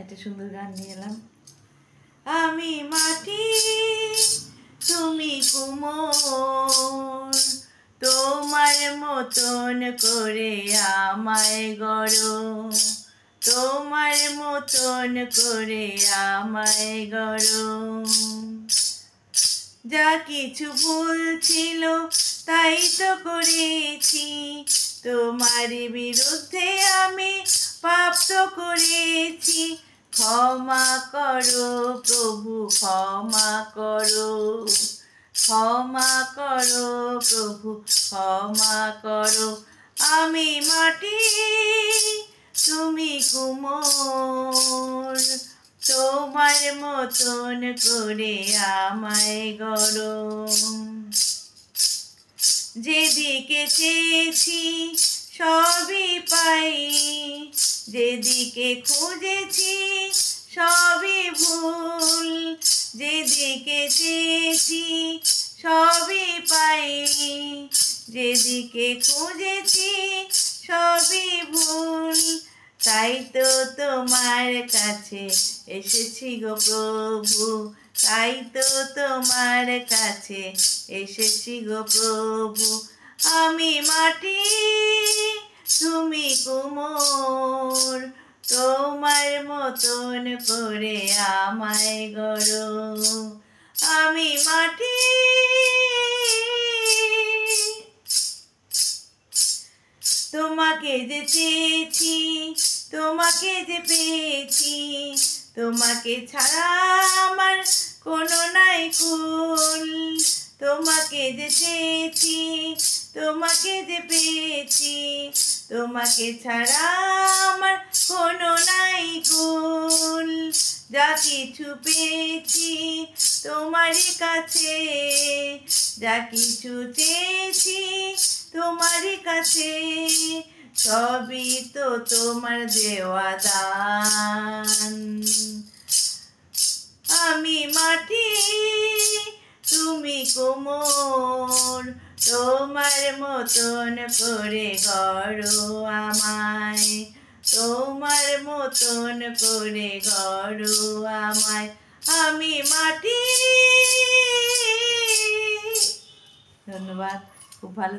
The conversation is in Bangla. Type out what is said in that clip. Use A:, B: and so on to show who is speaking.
A: একটা সুন্দর গান নিয়ে এলাম। আমি মাটি তুমি কুমোর, তোমার মতন করে আমায় গড়ো, তোমার মতন করে আমায় গড়ো। যা কিছু ভুল ছিল তাই তো করেছি, তোমার বিরুদ্ধে আমি পাপ তো করেছি। ক্ষমা করো প্রভু, ক্ষমা করো, ক্ষমা করো প্রভু, ক্ষমা করো। আমি মাটি তুমি কুমোর, তোমার মতন করে আমায় গড়ো। যেদিকে চেয়েছি সবই পাই, যেদিকে খুঁজেছি সবই ভুল। যেদিকে চেয়েছি সবই পাই, যেদিকে খুঁজেছি সবই ভুল। তাই তো তোমার কাছে এসেছি গো প্রভু, তাই তো তোমার কাছে এসেছি গো প্রভু। আমি মাটি তুমি কুমোর, তোমার মতন করে আমায় গড়ো। আমি মাটি তোমাকে যে চেয়েছি, তোমাকে যে পেয়েছি, তোমাকে ছাড়া আমার কোনো নাই কুল। তোমাকে যে চেয়েছি, তোমাকে যে পেয়েছি, তোমাকে ছাড়া আমার কোনো নাই কুল। যা কিছু পেয়েছি তোমারই কাছে, যা কিছু চেয়েছি তোমারই কাছে, সবই তো তোমার দেওয়া দান। আমি মাটি তুমি কুমোর, তোমার মতন করে গড়ো আমায়, তোমার মতন করে গড়ো আমায়। আমি মাটি। ধন্যবাদ, খুব ভালো।